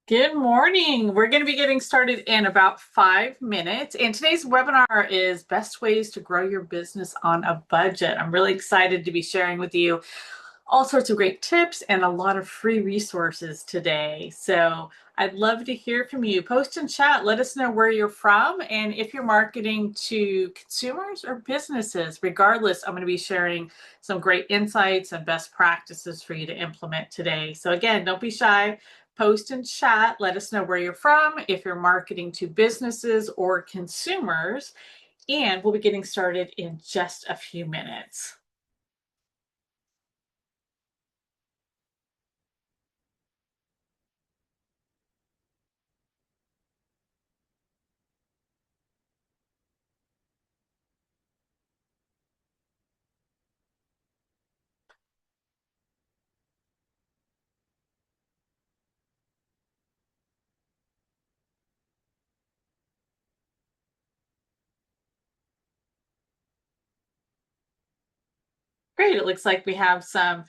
Good morning. We're going to be getting started in about 5 minutes. And today's webinar is Best Ways to Grow Your Business on a Budget. I'm really excited to be sharing with you all sorts of great tips and a lot of free resources today. So I'd love to hear from you. Post and chat. Let us know where you're from and if you're marketing to consumers or businesses. Regardless, I'm going to be sharing some great insights and best practices for you to implement today. So again, don't be shy. Post and chat. Let us know where you're from, if you're marketing to businesses or consumers, and we'll be getting started in just a few minutes. Great. It looks like we have some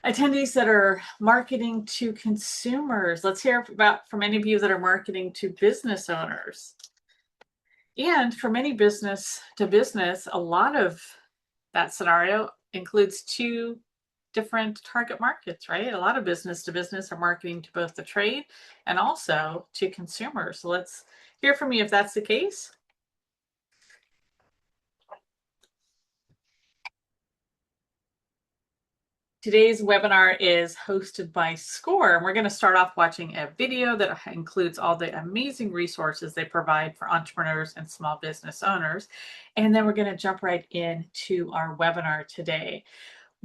attendees that are marketing to consumers. Let's hear about from any of you that are marketing to business owners. And for many business to business, a lot of that scenario includes two different target markets, right? A lot of business to business are marketing to both the trade and also to consumers. So let's hear from you if that's the case. Today's webinar is hosted by SCORE, and we're going to start off watching a video that includes all the amazing resources they provide for entrepreneurs and small business owners. And then we're going to jump right into our webinar today.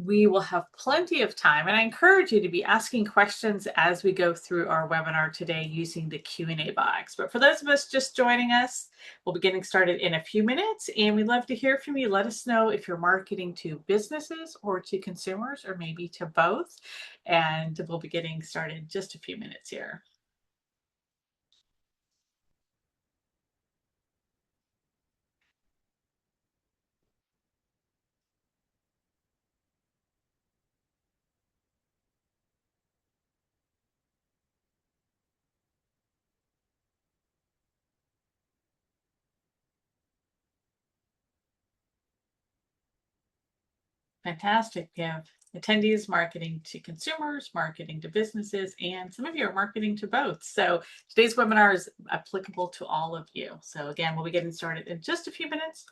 We will have plenty of time, and I encourage you to be asking questions as we go through our webinar today using the Q&A box. But for those of us just joining us, we'll be getting started in a few minutes, and we'd love to hear from you. Let us know if you're marketing to businesses or to consumers, or maybe to both, and we'll be getting started in just a few minutes here. Fantastic. We have attendees marketing to consumers, marketing to businesses, and some of you are marketing to both. So today's webinar is applicable to all of you. So again, we'll be getting started in just a few minutes.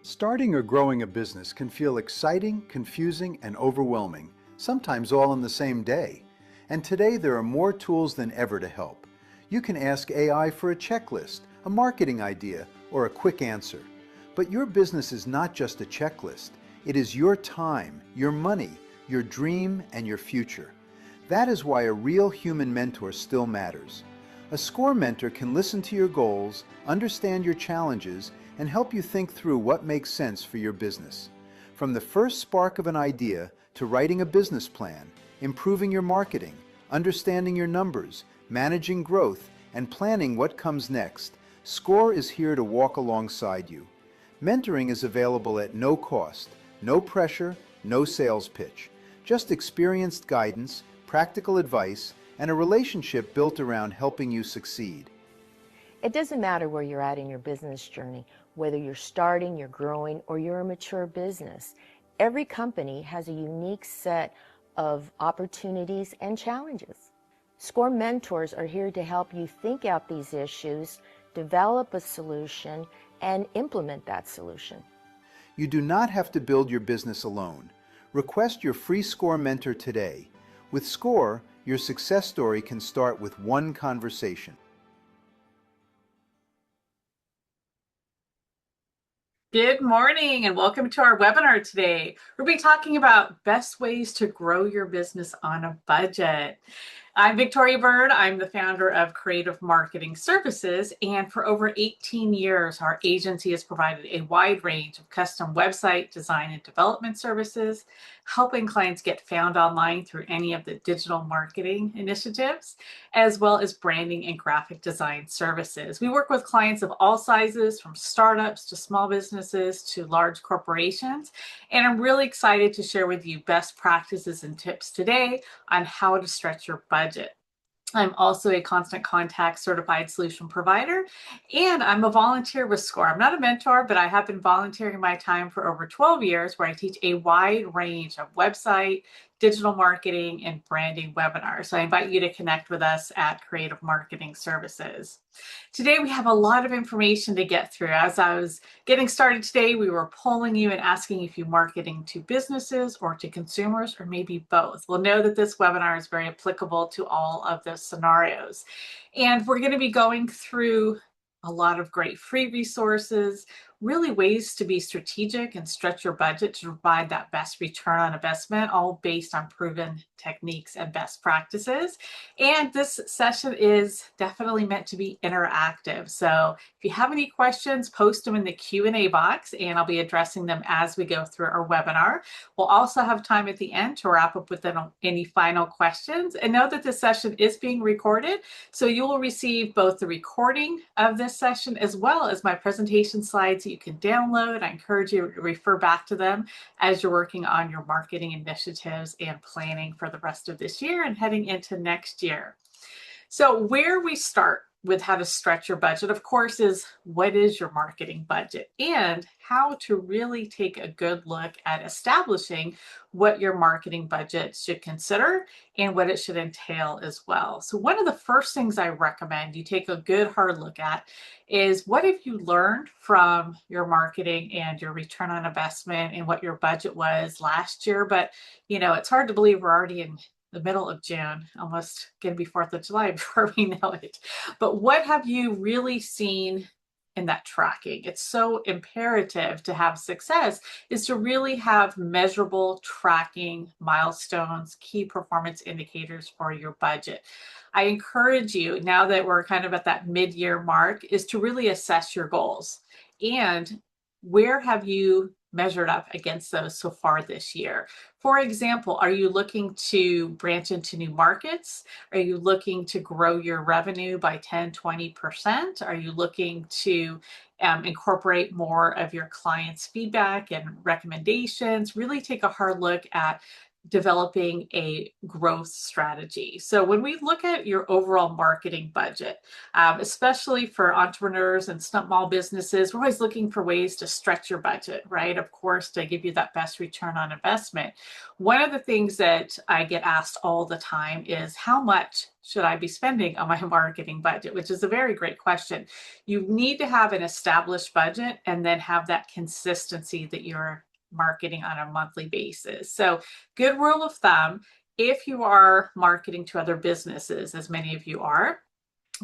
Starting or growing a business can feel exciting, confusing, and overwhelming, sometimes all in the same day. And today there are more tools than ever to help. You can ask AI for a checklist, a marketing idea, or a quick answer. But your business is not just a checklist. It is your time, your money, your dream, and your future. That is why a real human mentor still matters. A SCORE mentor can listen to your goals, understand your challenges, and help you think through what makes sense for your business. From the first spark of an idea to writing a business plan, improving your marketing, understanding your numbers, managing growth, and planning what comes next, SCORE is here to walk alongside you. Mentoring is available at no cost, no pressure, no sales pitch, just experienced guidance, practical advice, and a relationship built around helping you succeed. It doesn't matter where you're at in your business journey, whether you're starting, you're growing, or you're a mature business. Every company has a unique set of opportunities and challenges. SCORE mentors are here to help you think out these issues, develop a solution, and implement that solution. You do not have to build your business alone. Request your free SCORE mentor today. With SCORE, your success story can start with one conversation. Good morning and welcome to our webinar today. We'll be talking about best ways to grow your business on a budget. I'm Victoria Bird. I'm the founder of Creative Marketing Services, and for over 18 years, our agency has provided a wide range of custom website design and development services, helping clients get found online through any of the digital marketing initiatives, as well as branding and graphic design services. We work with clients of all sizes, from startups to small businesses to large corporations, and I'm really excited to share with you best practices and tips today on how to stretch your budget. I'm also a Constant Contact certified solution provider, and I'm a volunteer with SCORE. I'm not a mentor, but I have been volunteering my time for over 12 years, where I teach a wide range of website, digital marketing, and branding webinars. So I invite you to connect with us at Creative Marketing Services. Today, we have a lot of information to get through. As I was getting started today, we were polling you and asking if you're marketing to businesses or to consumers, or maybe both. We'll know that this webinar is very applicable to all of those scenarios. And we're going to be going through a lot of great free resources, really ways to be strategic and stretch your budget to provide that best return on investment, all based on proven techniques and best practices. And this session is definitely meant to be interactive. So if you have any questions, post them in the Q&A box, and I'll be addressing them as we go through our webinar. We'll also have time at the end to wrap up with any final questions. And know that this session is being recorded, so you will receive both the recording of this session as well as my presentation slides that you can download. I encourage you to refer back to them as you're working on your marketing initiatives and planning for the rest of this year and heading into next year. So where we start with how to stretch your budget, of course, is what is your marketing budget and how to really take a good look at establishing what your marketing budget should consider and what it should entail as well. So one of the first things I recommend you take a good hard look at is, what have you learned from your marketing and your return on investment and what your budget was last year? But it's hard to believe we're already in the middle of June, almost going to be 4th of July before we know it. But what have you really seen in that tracking? It's so imperative to have success, is to really have measurable tracking milestones, key performance indicators for your budget. I encourage you, now that we're kind of at that mid-year mark, is to really assess your goals and where have you measured up against those so far this year. For example, are you looking to branch into new markets? Are you looking to grow your revenue by 10, 20%? Are you looking to incorporate more of your clients' feedback and recommendations? Really take a hard look at developing a growth strategy. So when we look at your overall marketing budget, especially for entrepreneurs and small businesses, we're always looking for ways to stretch your budget, right? Of course, to give you that best return on investment. One of the things that I get asked all the time is, how much should I be spending on my marketing budget? Which is a very great question. You need to have an established budget and then have that consistency that you're marketing on a monthly basis. So good rule of thumb, if you are marketing to other businesses, as many of you are,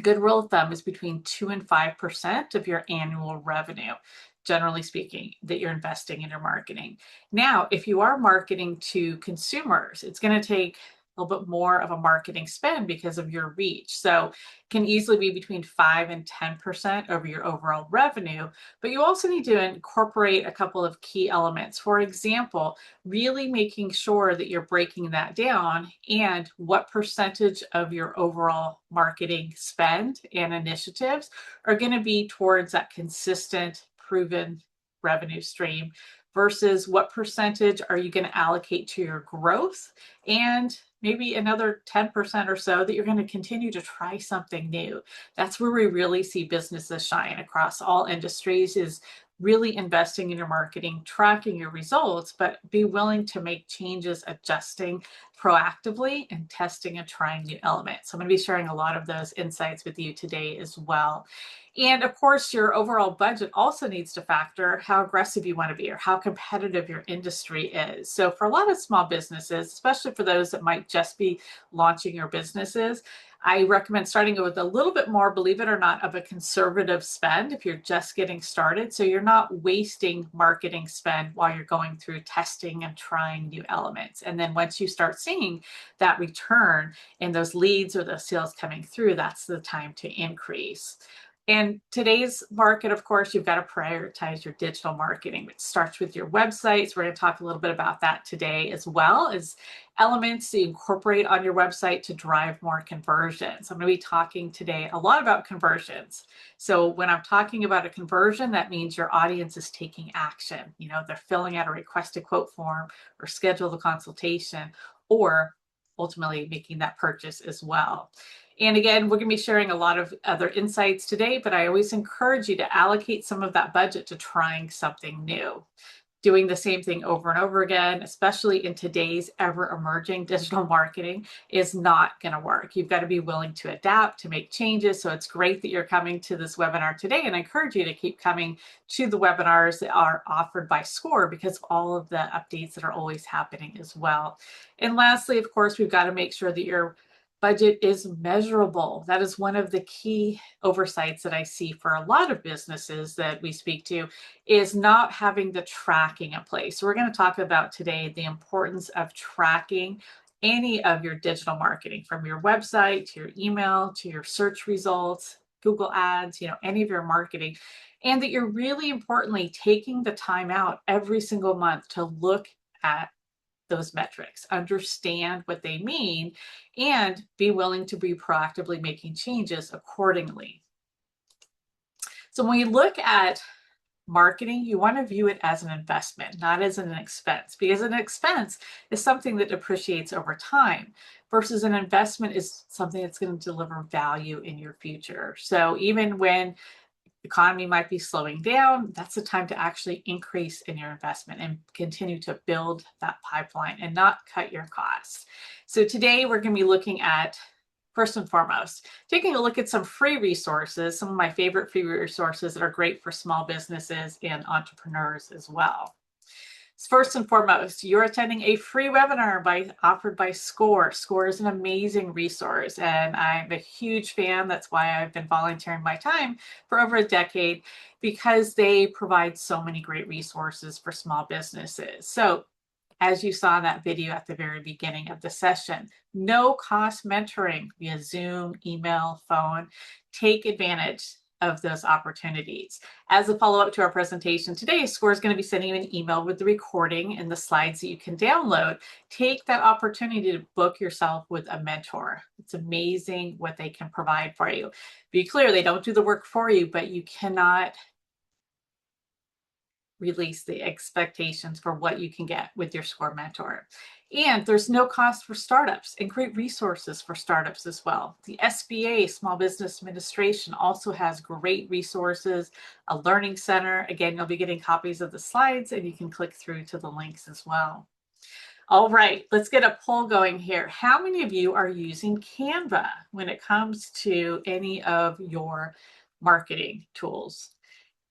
good rule of thumb is between 2 and 5% of your annual revenue, generally speaking, that you're investing in your marketing. Now, if you are marketing to consumers, it's going to take a little bit more of a marketing spend because of your reach. So it can easily be between 5 and 10% over your overall revenue, but you also need to incorporate a couple of key elements. For example, really making sure that you're breaking that down and what percentage of your overall marketing spend and initiatives are going to be towards that consistent, proven revenue stream versus what percentage are you going to allocate to your growth, and maybe another 10% or so that you're going to continue to try something new. That's where we really see businesses shine across all industries, is really investing in your marketing, tracking your results, but be willing to make changes, adjusting proactively and testing and trying new elements. So I'm going to be sharing a lot of those insights with you today as well. And of course, your overall budget also needs to factor how aggressive you want to be or how competitive your industry is. So for a lot of small businesses, especially for those that might just be launching your businesses, I recommend starting with a little bit more, believe it or not, of a conservative spend if you're just getting started. So you're not wasting marketing spend while you're going through testing and trying new elements. And then once you start seeing that return and those leads or those sales coming through, that's the time to increase. In today's market, of course, you've got to prioritize your digital marketing, which starts with your websites. We're going to talk a little bit about that today, as well as elements to incorporate on your website to drive more conversions. I'm going to be talking today a lot about conversions. So when I'm talking about a conversion, that means your audience is taking action. You know, they're filling out a request a quote form or schedule the consultation, or ultimately making that purchase as well. And again, we're going to be sharing a lot of other insights today, but I always encourage you to allocate some of that budget to trying something new. Doing the same thing over and over again, especially in today's ever-emerging digital marketing, is not going to work. You've got to be willing to adapt, to make changes. So it's great that you're coming to this webinar today, and I encourage you to keep coming to the webinars that are offered by SCORE because of all of the updates that are always happening as well. And lastly, of course, we've got to make sure that your budget is measurable. That is one of the key oversights that I see for a lot of businesses that we speak to, is not having the tracking in place. So we're going to talk about today the importance of tracking any of your digital marketing, from your website to your email to your search results, Google Ads, any of your marketing, and that you're really importantly taking the time out every single month to look at those metrics, understand what they mean, and be willing to be proactively making changes accordingly. So when you look at marketing, you want to view it as an investment, not as an expense, because an expense is something that depreciates over time versus an investment is something that's going to deliver value in your future. So even when the economy might be slowing down, that's the time to actually increase in your investment and continue to build that pipeline and not cut your costs. So today we're going to be looking at, first and foremost, taking a look at some free resources, some of my favorite free resources that are great for small businesses and entrepreneurs as well. First and foremost, you're attending a free webinar offered by SCORE. SCORE is an amazing resource, and I'm a huge fan. That's why I've been volunteering my time for over a decade, because they provide so many great resources for small businesses. So as you saw in that video at the very beginning of the session, no cost mentoring via Zoom, email, phone. Take advantage of those opportunities. As a follow-up to our presentation today, SCORE is going to be sending you an email with the recording and the slides that you can download. Take that opportunity to book yourself with a mentor. It's amazing what they can provide for you. Be clear, they don't do the work for you, but you cannot release the expectations for what you can get with your SCORE mentor. And there's no cost for startups, and great resources for startups as well. The SBA, Small Business Administration, also has great resources, a learning center. Again, you'll be getting copies of the slides, and you can click through to the links as well. All right, let's get a poll going here. How many of you are using Canva when it comes to any of your marketing tools?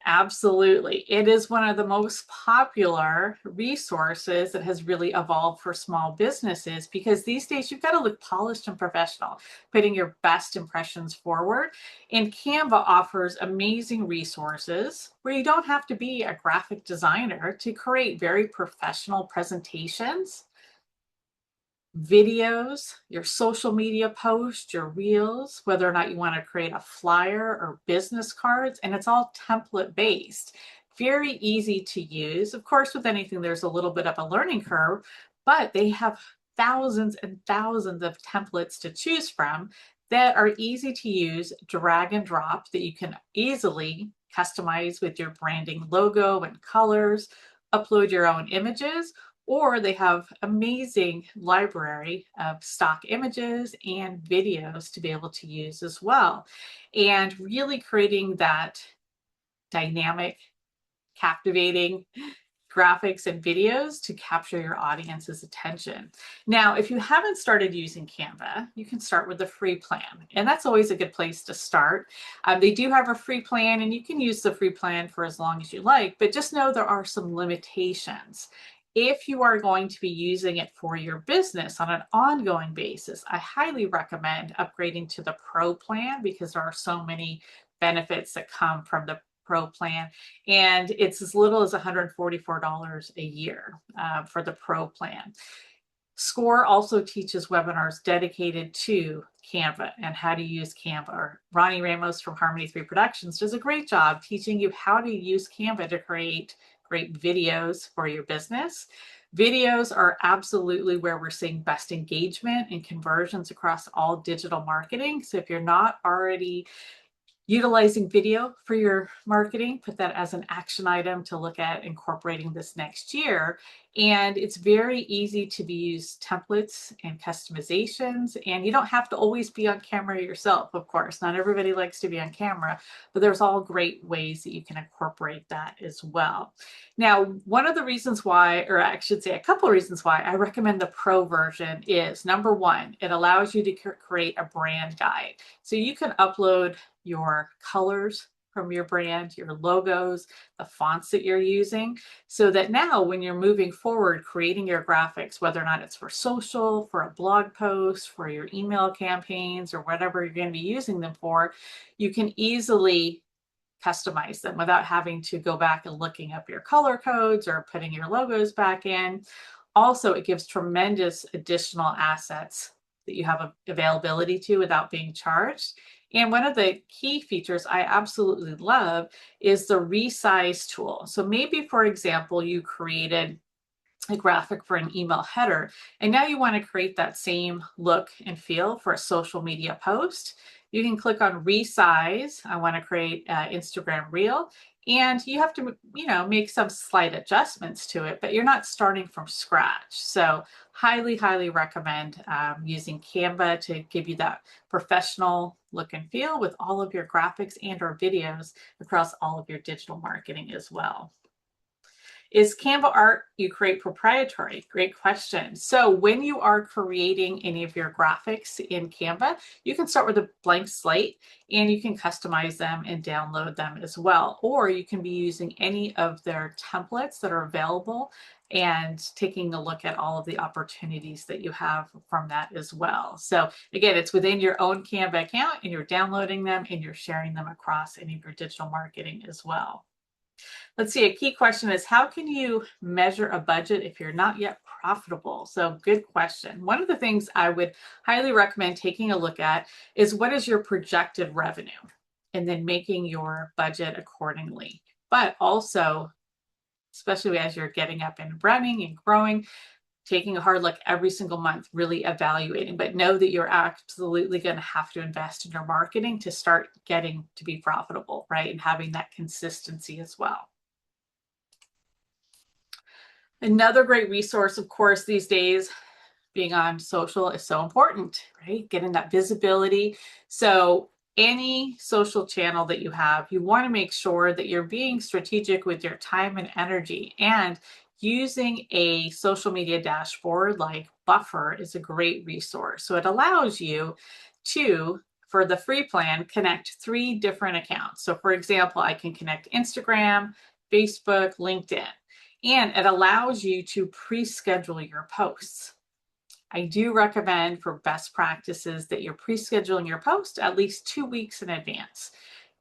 Absolutely. It is one of the most popular resources that has really evolved for small businesses, because these days you've got to look polished and professional, putting your best impressions forward. And Canva offers amazing resources where you don't have to be a graphic designer to create very professional presentations, videos, your social media posts, your reels, whether or not you want to create a flyer or business cards, and it's all template based. Very easy to use. Of course, with anything, there's a little bit of a learning curve, but they have thousands and thousands of templates to choose from that are easy to use, drag and drop, that you can easily customize with your branding logo and colors, upload your own images, or they have amazing library of stock images and videos to be able to use as well. And really creating that dynamic, captivating graphics and videos to capture your audience's attention. Now, if you haven't started using Canva, you can start with the free plan, and that's always a good place to start. They do have a free plan, and you can use the free plan for as long as you like, but just know there are some limitations. If you are going to be using it for your business on an ongoing basis, I highly recommend upgrading to the Pro plan because there are so many benefits that come from the Pro plan, and it's as little as $144 a year for the Pro plan. SCORE also teaches webinars dedicated to Canva and how to use Canva. Ronnie Ramos from Harmony 3 Productions does a great job teaching you how to use Canva to create great videos for your business. Videos are absolutely where we're seeing best engagement and conversions across all digital marketing. So if you're not already utilizing video for your marketing, put that as an action item to look at incorporating this next year. And it's very easy to use templates and customizations, and you don't have to always be on camera yourself, of course. Not everybody likes to be on camera, but there's all great ways that you can incorporate that as well. Now, one of the reasons why, or I should say a couple of reasons why I recommend the Pro version is, number one, it allows you to create a brand guide. So you can upload your colors from your brand, your logos, the fonts that you're using, so that now when you're moving forward, creating your graphics, whether or not it's for social, for a blog post, for your email campaigns, or whatever you're going to be using them for, you can easily customize them without having to go back and looking up your color codes or putting your logos back in. Also, it gives tremendous additional assets that you have availability to without being charged. And one of the key features I absolutely love is the resize tool. So maybe, for example, you created a graphic for an email header, and now you want to create that same look and feel for a social media post. You can click on resize. I want to create an Instagram reel, and you have to, make some slight adjustments to it, but you're not starting from scratch. So highly, highly recommend using Canva to give you that professional look and feel with all of your graphics and or videos across all of your digital marketing as well. Is Canva art you create proprietary? Great question. So when you are creating any of your graphics in Canva, you can start with a blank slate and you can customize them and download them as well. Or you can be using any of their templates that are available and taking a look at all of the opportunities that you have from that as well. So again, it's within your own Canva account and you're downloading them and you're sharing them across any of your digital marketing as well. Let's see, a key question is, how can you measure a budget if you're not yet profitable? So good question. One of the things I would highly recommend taking a look at is, what is your projected revenue? And then making your budget accordingly. But also, especially as you're getting up and running and growing, taking a hard look every single month, really evaluating, but know that you're absolutely going to have to invest in your marketing to start getting to be profitable, right? And having that consistency as well. Another great resource, of course, these days, being on social is so important, right? Getting that visibility. So any social channel that you have, you want to make sure that you're being strategic with your time and energy, and using a social media dashboard like Buffer is a great resource. So it allows you to, for the free plan, connect 3 different accounts. So for example, I can connect Instagram, Facebook, LinkedIn, and it allows you to pre-schedule your posts. I do recommend, for best practices, that you're pre-scheduling your post at least 2 weeks in advance.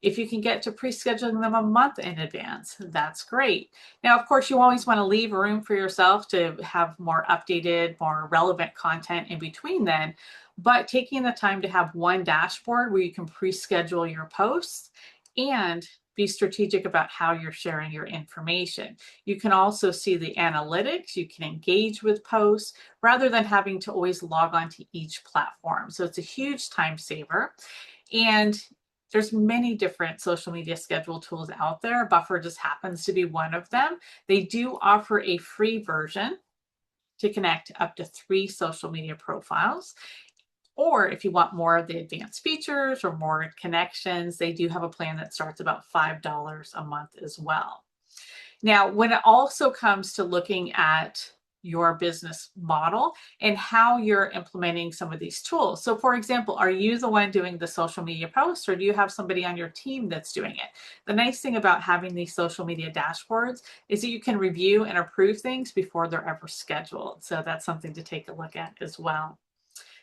If you can get to pre-scheduling them a month in advance, that's great. Now, of course, you always want to leave room for yourself to have more updated, more relevant content in between then, but taking the time to have one dashboard where you can pre-schedule your posts and be strategic about how you're sharing your information. You can also see the analytics, you can engage with posts rather than having to always log on to each platform. So it's a huge time saver. And there's many different social media schedule tools out there. Buffer just happens to be one of them. They do offer a free version to connect up to 3 social media profiles. Or if you want more of the advanced features or more connections, they do have a plan that starts about $5 a month as well. Now, when it also comes to looking at your business model and how you're implementing some of these tools. So for example, are you the one doing the social media posts or do you have somebody on your team that's doing it? The nice thing about having these social media dashboards is that you can review and approve things before they're ever scheduled. So that's something to take a look at as well.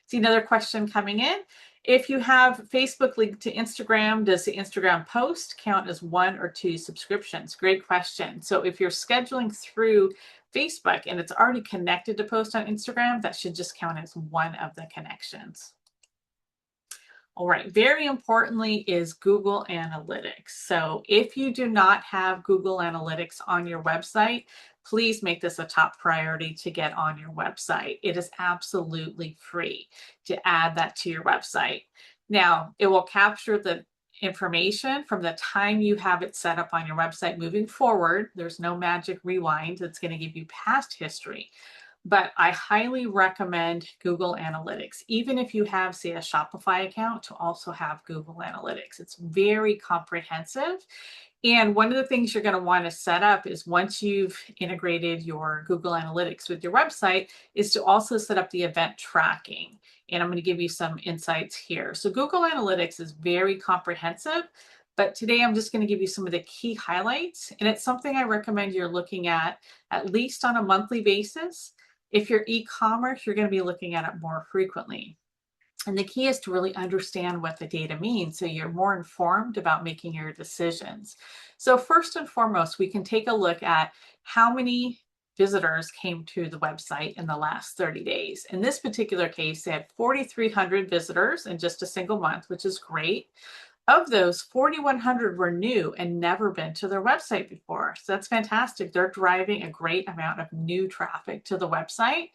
See another question coming in. If you have Facebook linked to Instagram, does the Instagram post count as 1 or 2 subscriptions? Great question. So if you're scheduling through Facebook and it's already connected to post on Instagram, that should just count as one of the connections. All right, very importantly is Google Analytics. So if you do not have Google Analytics on your website, please make this a top priority to get on your website. It is absolutely free to add that to your website. Now, it will capture the information from the time you have it set up on your website moving forward. There's no magic rewind that's going to give you past history. But I highly recommend Google Analytics, even if you have, say, a Shopify account, to also have Google Analytics. It's very comprehensive. And one of the things you're going to want to set up is once you've integrated your Google Analytics with your website is to also set up the event tracking. And I'm going to give you some insights here. So Google Analytics is very comprehensive, but today I'm just going to give you some of the key highlights. And it's something I recommend you're looking at least on a monthly basis. If you're e-commerce, you're going to be looking at it more frequently. And the key is to really understand what the data means so you're more informed about making your decisions. So first and foremost, we can take a look at how many visitors came to the website in the last 30 days. In this particular case, they had 4,300 visitors in just a single month, which is great. Of those, 4,100 were new and never been to their website before. So that's fantastic. They're driving a great amount of new traffic to the website.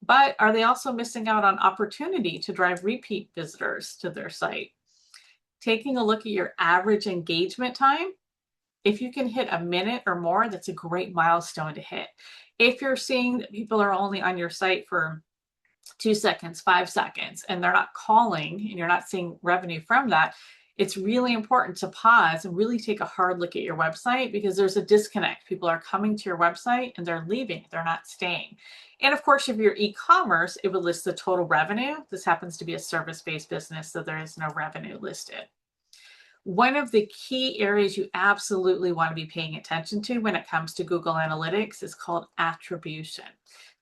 But are they also missing out on opportunity to drive repeat visitors to their site? Taking a look at your average engagement time, if you can hit a minute or more, that's a great milestone to hit. If you're seeing that people are only on your site for 2 seconds, 5 seconds, and they're not calling and you're not seeing revenue from that, it's really important to pause and really take a hard look at your website because there's a disconnect. People are coming to your website and they're leaving, they're not staying. And of course, if you're e-commerce, it would list the total revenue. This happens to be a service-based business, so there is no revenue listed. One of the key areas you absolutely want to be paying attention to when it comes to Google Analytics is called attribution.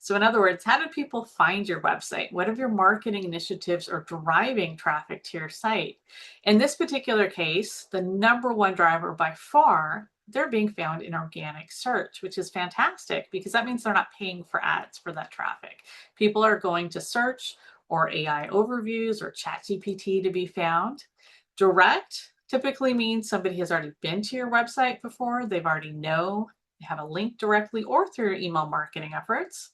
So in other words, how do people find your website? What of your marketing initiatives are driving traffic to your site? In this particular case, the number one driver by far, they're being found in organic search, which is fantastic because that means they're not paying for ads for that traffic. People are going to search or AI overviews or ChatGPT to be found. Direct typically means somebody has already been to your website before. They've already they have a link directly or through your email marketing efforts.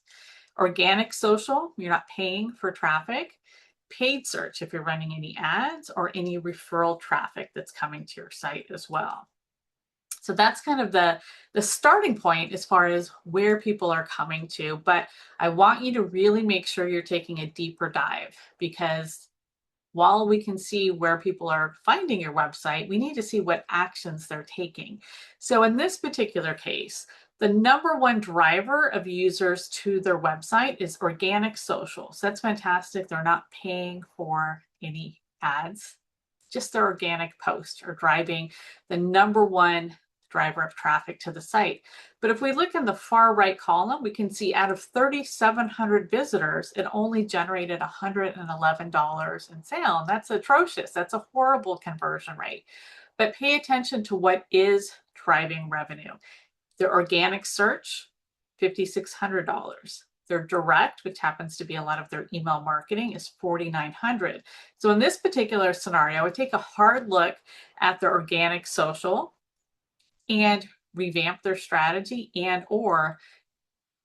Organic social, you're not paying for traffic. Paid search, if you're running any ads or any referral traffic that's coming to your site as well. So that's kind of the starting point as far as where people are coming to. But I want you to really make sure you're taking a deeper dive because while we can see where people are finding your website, we need to see what actions they're taking. So in this particular case, the number one driver of users to their website is organic social. So that's fantastic. They're not paying for any ads. Just their organic posts are driving the number one driver of traffic to the site. But if we look in the far right column, we can see out of 3,700 visitors, it only generated $111 in sale. And that's atrocious. That's a horrible conversion rate. but pay attention to what is driving revenue. Their organic search, $5,600. Their direct, which happens to be a lot of their email marketing, is $4,900. So in this particular scenario, I would take a hard look at their organic social and revamp their strategy and or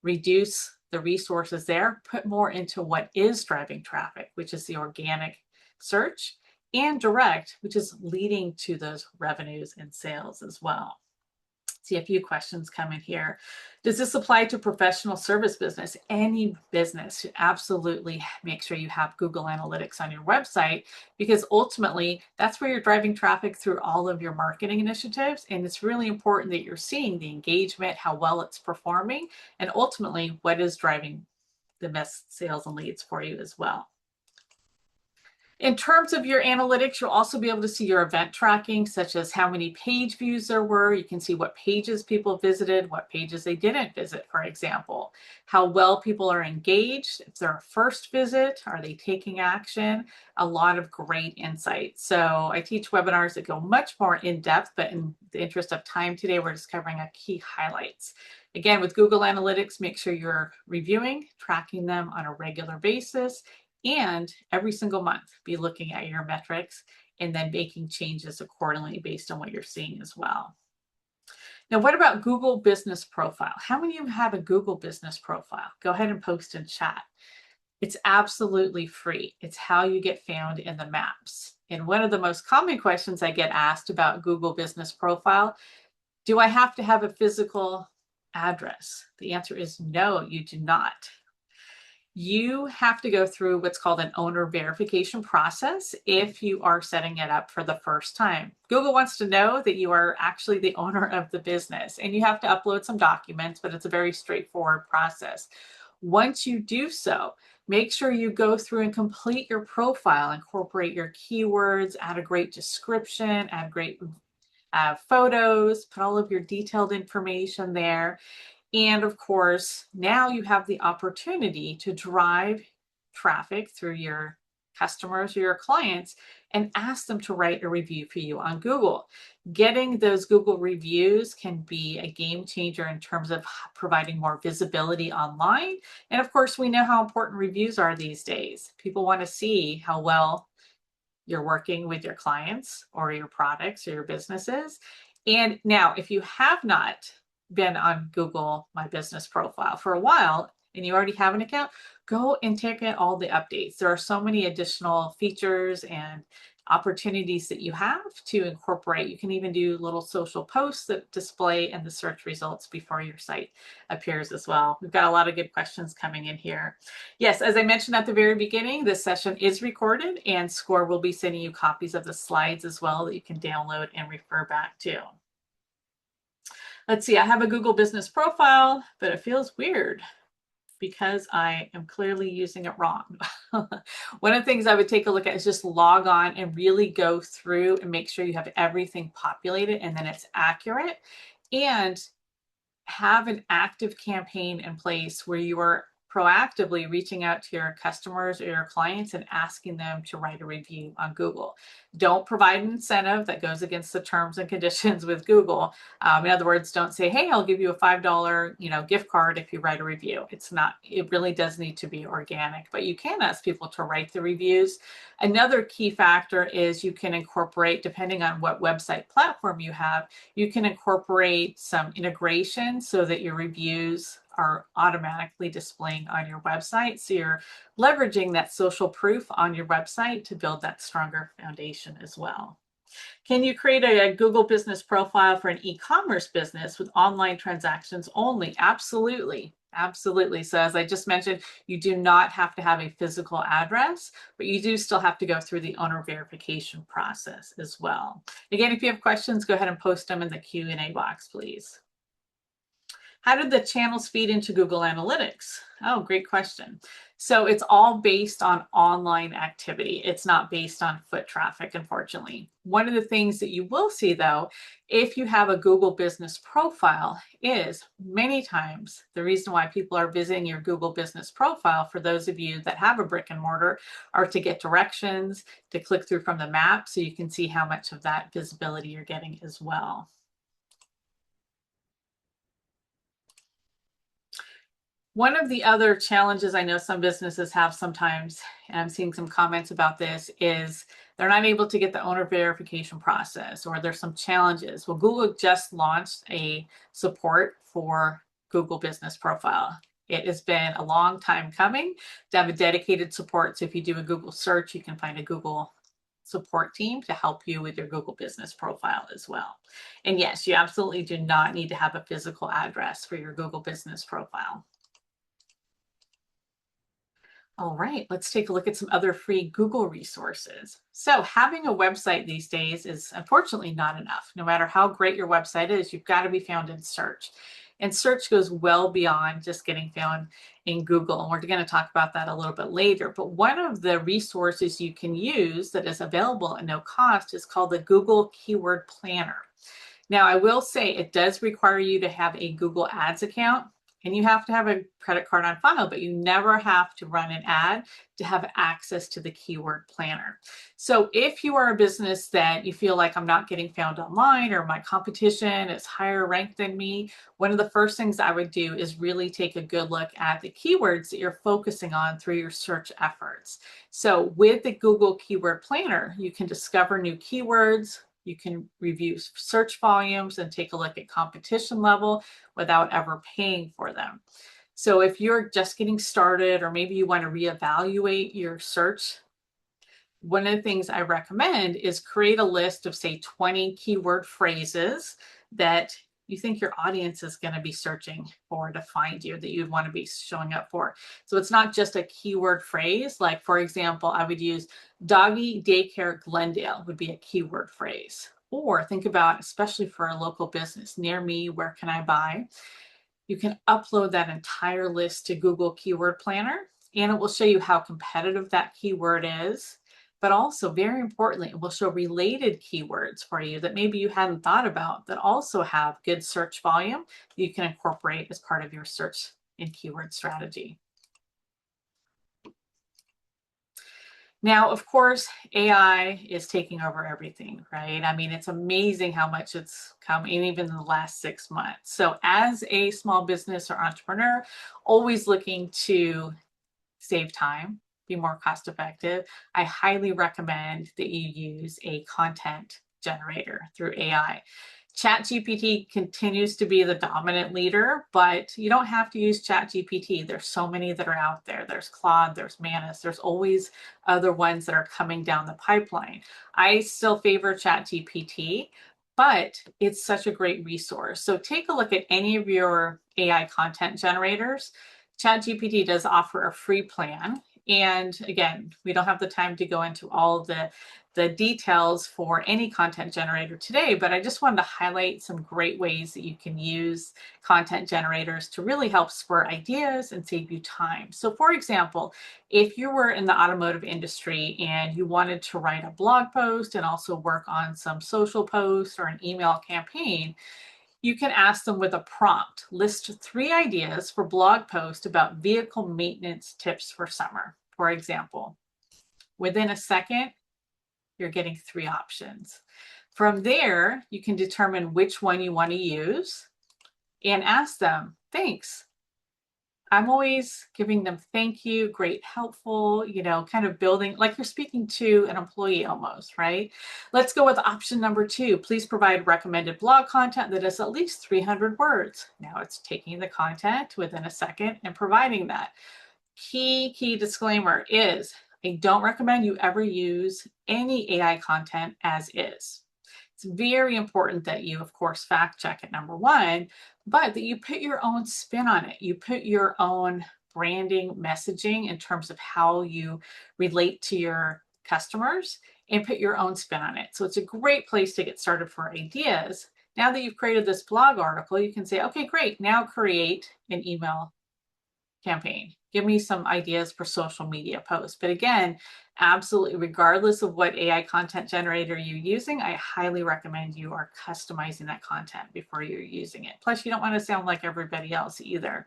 reduce the resources there, put more into what is driving traffic, which is the organic search, and direct, which is leading to those revenues and sales as well. See a few questions come in here. Does this apply to professional service business? Any business, absolutely make sure you have Google Analytics on your website, because ultimately that's where you're driving traffic through all of your marketing initiatives. And it's really important that you're seeing the engagement, how well it's performing, and ultimately what is driving the best sales and leads for you as well. In terms of your analytics, you'll also be able to see your event tracking, such as how many page views there were. You can see what pages people visited, what pages they didn't visit, for example. How well people are engaged. If they're a first visit, are they taking action? A lot of great insights. So I teach webinars that go much more in depth, but in the interest of time today, we're just covering a key highlights. Again, with Google Analytics, make sure you're reviewing, tracking them on a regular basis, and every single month be looking at your metrics and then making changes accordingly based on what you're seeing as well. Now, what about Google Business Profile? How many of you have a Google Business Profile? Go ahead and post in chat. It's absolutely free. It's how you get found in the maps. And one of the most common questions I get asked about Google Business Profile, do I have to have a physical address? The answer is no, you do not. You have to go through what's called an owner verification process if you are setting it up for the first time. Google wants to know that you are actually the owner of the business, and you have to upload some documents, but it's a very straightforward process. Once you do so, make sure you go through and complete your profile, incorporate your keywords, add a great description, add great photos, put all of your detailed information there. And of course, now you have the opportunity to drive traffic through your customers or your clients and ask them to write a review for you on Google. Getting those Google reviews can be a game changer in terms of providing more visibility online. And of course, we know how important reviews are these days. People want to see how well you're working with your clients or your products or your businesses. And now, if you have not been on Google My Business Profile for a while and you already have an account, go and check in all the updates. There are so many additional features and opportunities that you have to incorporate. You can even do little social posts that display in the search results before your site appears as well. We've got a lot of good questions coming in here. Yes, as I mentioned at the very beginning, this session is recorded and SCORE will be sending you copies of the slides as well that you can download and refer back to. Let's see, I have a Google Business Profile, but it feels weird because I am clearly using it wrong. One of the things I would take a look at is just log on and really go through and make sure you have everything populated and then it's accurate, and have an active campaign in place where you are proactively reaching out to your customers or your clients and asking them to write a review on Google. Don't provide an incentive that goes against the terms and conditions with Google. In other words, don't say, hey, I'll give you a $5 gift card if you write a review. It really does need to be organic, but you can ask people to write the reviews. Another key factor is you can incorporate, depending on what website platform you have, you can incorporate some integration so that your reviews are automatically displaying on your website. So you're leveraging that social proof on your website to build that stronger foundation as well. Can you create a Google Business Profile for an e-commerce business with online transactions only? Absolutely. Absolutely. So as I just mentioned, you do not have to have a physical address, but you do still have to go through the owner verification process as well. Again, if you have questions, go ahead and post them in the Q&A box, please. How did the channels feed into Google Analytics? Oh, great question. So it's all based on online activity. It's not based on foot traffic, unfortunately. One of the things that you will see, though, if you have a Google Business Profile, is many times the reason why people are visiting your Google Business Profile, for those of you that have a brick and mortar, are to get directions, to click through from the map so you can see how much of that visibility you're getting as well. One of the other challenges I know some businesses have sometimes, and I'm seeing some comments about this, is they're not able to get the owner verification process, or there's some challenges. Well, Google just launched a support for Google Business Profile. It has been a long time coming to have a dedicated support. So if you do a Google search, you can find a Google support team to help you with your Google Business Profile as well. And yes, you absolutely do not need to have a physical address for your Google Business Profile. All right, let's take a look at some other free Google resources. So having a website these days is unfortunately not enough. No matter how great your website is, you've got to be found in search. And search goes well beyond just getting found in Google. And we're going to talk about that a little bit later. But one of the resources you can use that is available at no cost is called the Google Keyword Planner. Now, I will say it does require you to have a Google Ads account, and you have to have a credit card on file, but you never have to run an ad to have access to the keyword planner. So if you are a business that you feel like I'm not getting found online, or my competition is higher ranked than me, one of the first things I would do is really take a good look at the keywords that you're focusing on through your search efforts. So with the Google Keyword Planner, you can discover new keywords. You can review search volumes and take a look at competition level without ever paying for them. So if you're just getting started, or maybe you want to reevaluate your search, one of the things I recommend is create a list of, say, 20 keyword phrases that you think your audience is going to be searching for to find you, that you'd want to be showing up for. So it's not just a keyword phrase. Like, for example, I would use doggy daycare Glendale would be a keyword phrase. Or think about, especially for a local business near me, where can I buy? You can upload that entire list to Google Keyword Planner, and it will show you how competitive that keyword is. But also, very importantly, it will show related keywords for you that maybe you hadn't thought about that also have good search volume that you can incorporate as part of your search and keyword strategy. Now, of course, AI is taking over everything, right? I mean, it's amazing how much it's come in even in the last 6 months. So as a small business or entrepreneur, always looking to save time, be more cost effective, I highly recommend that you use a content generator through AI. ChatGPT continues to be the dominant leader, but you don't have to use ChatGPT. There's so many that are out there. There's Claude, there's Manus, there's always other ones that are coming down the pipeline. I still favor ChatGPT, but it's such a great resource. So take a look at any of your AI content generators. ChatGPT does offer a free plan. And again, we don't have the time to go into all the details for any content generator today, but I just wanted to highlight some great ways that you can use content generators to really help spur ideas and save you time. So for example, if you were in the automotive industry and you wanted to write a blog post and also work on some social posts or an email campaign, you can ask them with a prompt, list 3 ideas for blog posts about vehicle maintenance tips for summer, for example. Within a second, you're getting 3 options. From there, you can determine which one you want to use and ask them, thanks. I'm always giving them thank you, great, helpful, kind of building like you're speaking to an employee almost, right? Let's go with option number 2. Please provide recommended blog content that is at least 300 words. Now it's taking the content within a second and providing that. Key disclaimer is I don't recommend you ever use any AI content as is. It's very important that you, of course, fact check it, number 1, but that you put your own spin on it. You put your own branding messaging in terms of how you relate to your customers and put your own spin on it. So it's a great place to get started for ideas. Now that you've created this blog article, you can say, okay, great, now create an email campaign. Give me some ideas for social media posts. But again, absolutely, regardless of what AI content generator you're using, I highly recommend you are customizing that content before you're using it. Plus, you don't want to sound like everybody else either.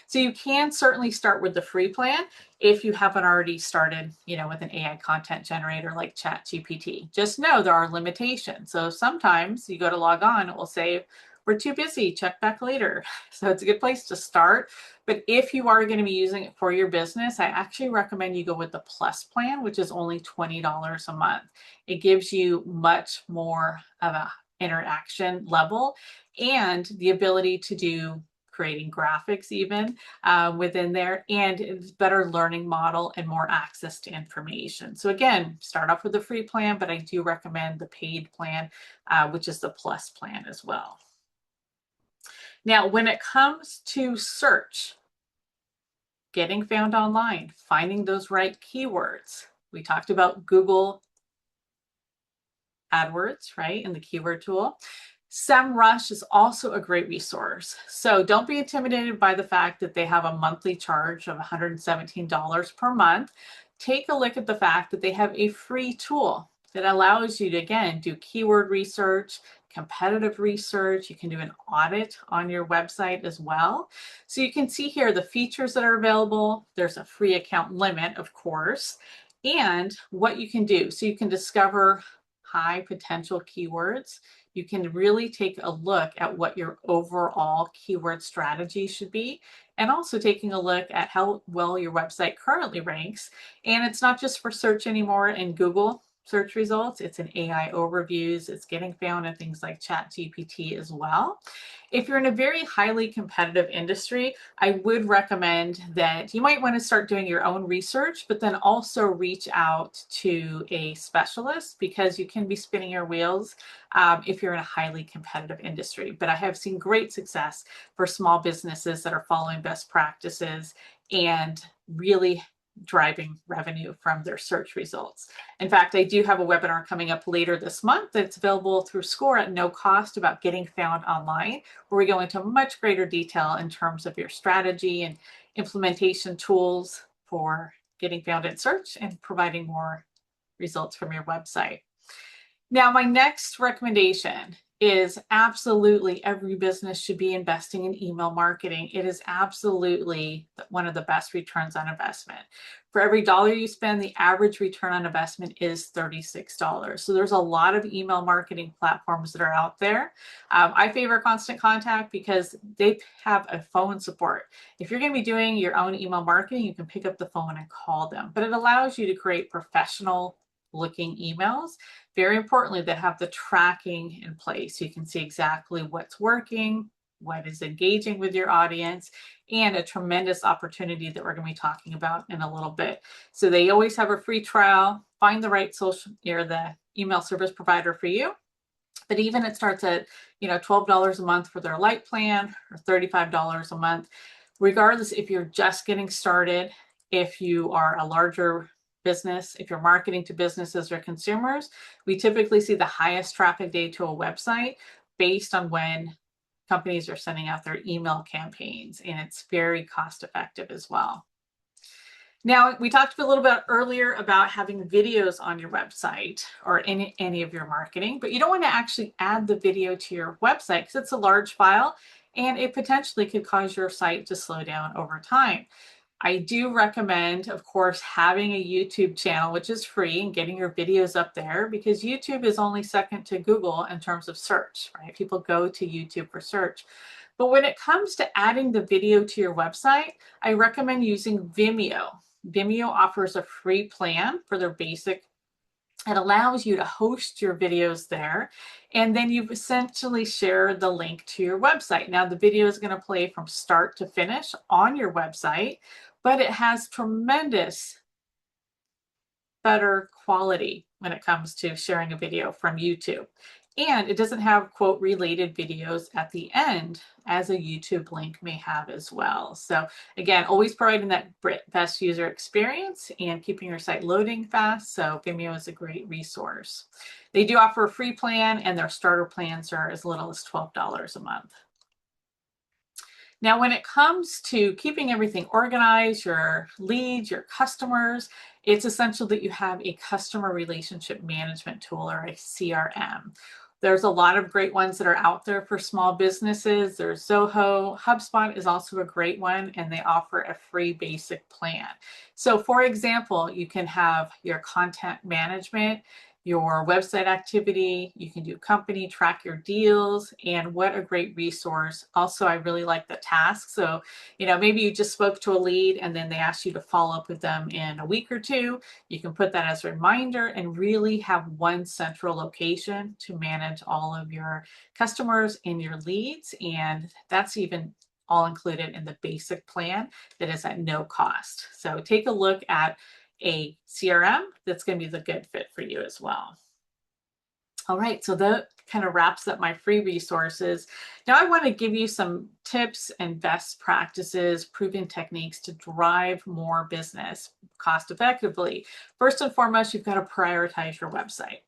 So you can certainly start with the free plan if you haven't already started, with an AI content generator like ChatGPT. Just know there are limitations. So sometimes you go to log on, it will say, we're too busy, check back later. So it's a good place to start. But if you are going to be using it for your business, I actually recommend you go with the Plus plan, which is only $20 a month. It gives you much more of a interaction level and the ability to do creating graphics even within there, and it's better learning model and more access to information. So again, start off with the free plan, but I do recommend the paid plan, which is the Plus plan as well. Now, when it comes to search, getting found online, finding those right keywords, we talked about Google AdWords, right, and the keyword tool. SEMrush is also a great resource. So don't be intimidated by the fact that they have a monthly charge of $117 per month. Take a look at the fact that they have a free tool that allows you to, again, do keyword research, competitive research. You can do an audit on your website as well. So you can see here the features that are available. There's a free account limit, of course, and what you can do. So you can discover high potential keywords. You can really take a look at what your overall keyword strategy should be, and also taking a look at how well your website currently ranks. And it's not just for search anymore in Google search results, it's in AI overviews, it's getting found in things like ChatGPT as well. If you're in a very highly competitive industry, I would recommend that you might want to start doing your own research, but then also reach out to a specialist, because you can be spinning your wheels if you're in a highly competitive industry. But I have seen great success for small businesses that are following best practices and really driving revenue from their search results. In fact, I do have a webinar coming up later this month that's available through SCORE at no cost about getting found online, where we go into much greater detail in terms of your strategy and implementation tools for getting found in search and providing more results from your website. Now, my next recommendation is absolutely every business should be investing in email marketing. It is absolutely one of the best returns on investment. For every dollar you spend, the average return on investment is $36. So there's a lot of email marketing platforms that are out there. I favor Constant Contact because they have a phone support. If you're going to be doing your own email marketing, you can pick up the phone and call them, but it allows you to create professional looking emails. Very importantly, that have the tracking in place. So you can see exactly what's working, what is engaging with your audience, and a tremendous opportunity that we're going to be talking about in a little bit. So they always have a free trial. Find the right social or the email service provider for you. But even it starts at $12 a month for their light plan, or $35 a month. Regardless, if you're just getting started, if you are a larger business, if you're marketing to businesses or consumers, we typically see the highest traffic day to a website based on when companies are sending out their email campaigns, and it's very cost effective as well. Now, we talked a little bit earlier about having videos on your website or in any of your marketing, but you don't want to actually add the video to your website because it's a large file and it potentially could cause your site to slow down over time. I do recommend, of course, having a YouTube channel, which is free, and getting your videos up there, because YouTube is only second to Google in terms of search, right? People go to YouTube for search. But when it comes to adding the video to your website, I recommend using Vimeo. Vimeo offers a free plan for their basic. It allows you to host your videos there, and then you essentially share the link to your website. Now, the video is going to play from start to finish on your website, but it has tremendous better quality when it comes to sharing a video from YouTube. And it doesn't have quote related videos at the end as a YouTube link may have as well. So again, always providing that best user experience and keeping your site loading fast. So Vimeo is a great resource. They do offer a free plan, and their starter plans are as little as $12 a month. Now, when it comes to keeping everything organized, your leads, your customers, it's essential that you have a customer relationship management tool or a CRM. There's a lot of great ones that are out there for small businesses. There's Zoho. HubSpot is also a great one, and they offer a free basic plan. So for example, you can have your content management, your website activity, you can do company, track your deals, and what a great resource. Also, I really like the tasks. So, maybe you just spoke to a lead and then they asked you to follow up with them in a week or two. You can put that as a reminder and really have one central location to manage all of your customers and your leads. And that's even all included in the basic plan that is at no cost. So take a look at a CRM that's going to be the good fit for you as well. All right, so that kind of wraps up my free resources. Now I want to give you some tips and best practices, proven techniques to drive more business cost effectively. First and foremost, you've got to prioritize your website.